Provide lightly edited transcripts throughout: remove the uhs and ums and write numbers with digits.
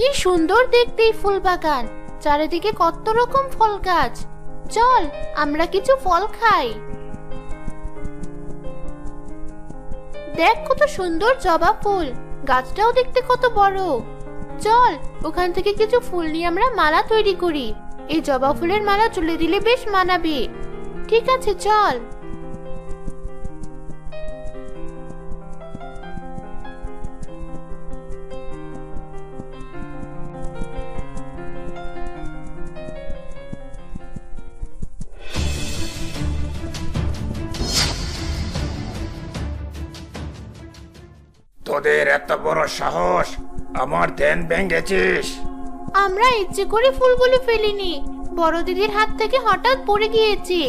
কি সুন্দর দেখতে এই ফুল বাগান, চারিদিকে কত রকম ফল গাছ। চল আমরা কিছু ফল খাই। দেখ কত সুন্দর জবা ফুল, গাছটাও দেখতে কত বড়। চল ওখান থেকে কিছু ফুল নিয়ে আমরা মালা তৈরি করি। এই জবা ফুলের মালা চুলে দিলে বেশ মানাবে। ঠিক আছে চল। তোদের এত বড় সাহস, আমার ধ্যান ভেঙেছিস। আমরা ইচ্ছে করে ফুলগুলো ফেলিনি, বড় দিদির হাত থেকে হঠাৎ পড়ে গিয়েছে।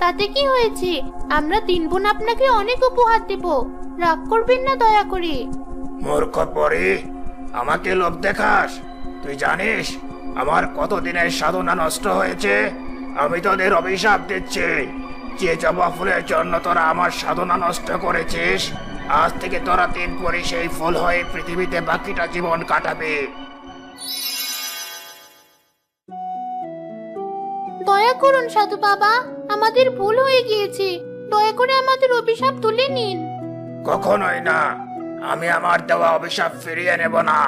তাতে কি হয়েছে? আমরা তিন বোন আপনাকে অনেক উপহার দেব, রাগ করবেন না দয়া করে। মূর্খ পরি, আমাকে লোভ দেখাস? তুই জানিস আমার কত দিনের সাধনা নষ্ট হয়েছে। আমি তোদের অভিশাপ দিচ্ছি, যে জবা ফুলের জন্য তোরা আমার সাধনা নষ্ট করেছিস, আজ থেকে তোরা তিন পরি সেই ফুল হয়ে পৃথিবীতে বাকিটা জীবন কাটাবে। দয়া করুন সাধু বাবা, আমাদের ভুল হয়ে গিয়েছে, দয়া করে আমাদের অভিশাপ তুলে নিন। কখনোই না, আমি আমার দেওয়া অভিশাপ ফিরিয়ে নেব না।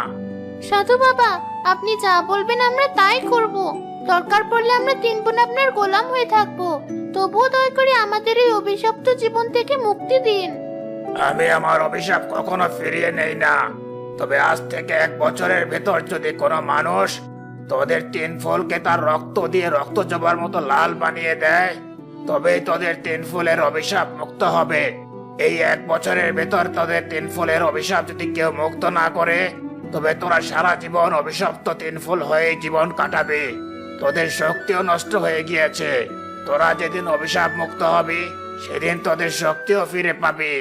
সাধু বাবা, আপনি যা বলবেন আমরা তাই করব। দরকার পড়লে আমরা তিন বোন আপনার গোলাম হয়ে থাকবো, তবুও দয়া করে আমাদের এই অভিশপ্ত জীবন থেকে মুক্তি দিন। আমি আমার অভিশাপ কখনো ফিরিয়ে নেই না, তবে আজ থেকে 1 বছরের ভেতর যদি কোনো মানুষ তোদের তিন ফুলকে তার রক্ত দিয়ে রক্ত জবার মতো লাল বানিয়ে দেয়, তবেই তোদের তিন ফুলের অভিশাপ মুক্ত হবে। এই 1 বছরের ভেতর তোদের তিন ফুলের অভিশাপ যদি কেউ মুক্ত না করে, তবে তোরা সারা জীবন অভিশপ্ত তিন ফুল হয়ে জীবন কাটাবে। তোদের শক্তিও নষ্ট হয়ে গিয়েছে, তোরা যেদিন অভিশাপ মুক্ত হবি সেদিন তোদের শক্তিও ফিরে পাবি।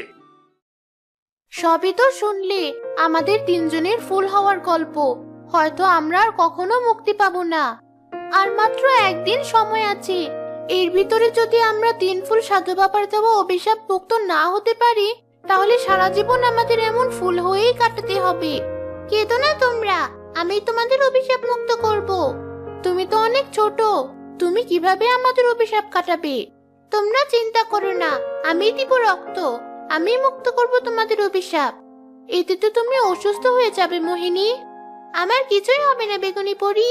সবই তো শুনলে, আমাদের তিনজনের ফুল হওয়ার গল্প। হয়তো আমরা আর কখনো মুক্তি পাবো না। আর মাত্র একদিন সময় আছে, এর ভিতরে যদি আমরা তিন ফুল সাধু বাবার দেওয়া অভিশাপ মুক্ত না হতে পারি, তাহলে সারা জীবন আমাদের এমন ফুল হয়েই কাটাতে হবে। কেঁদো না তোমরা, আমি তোমাদের অভিশাপ মুক্ত করব। তুমি তো অনেক ছোট, তুমি কিভাবে আমাদের অভিশাপ কাটাবে? তোমরা চিন্তা করো না, আমি দিব রক্ত, আমি মুক্ত করব তোমাদের অভিশাপ। এতে তো তুমি অসুস্থ হয়ে যাবে মোহিনী। আমার কিছুই হবে না বেগুনি পরি।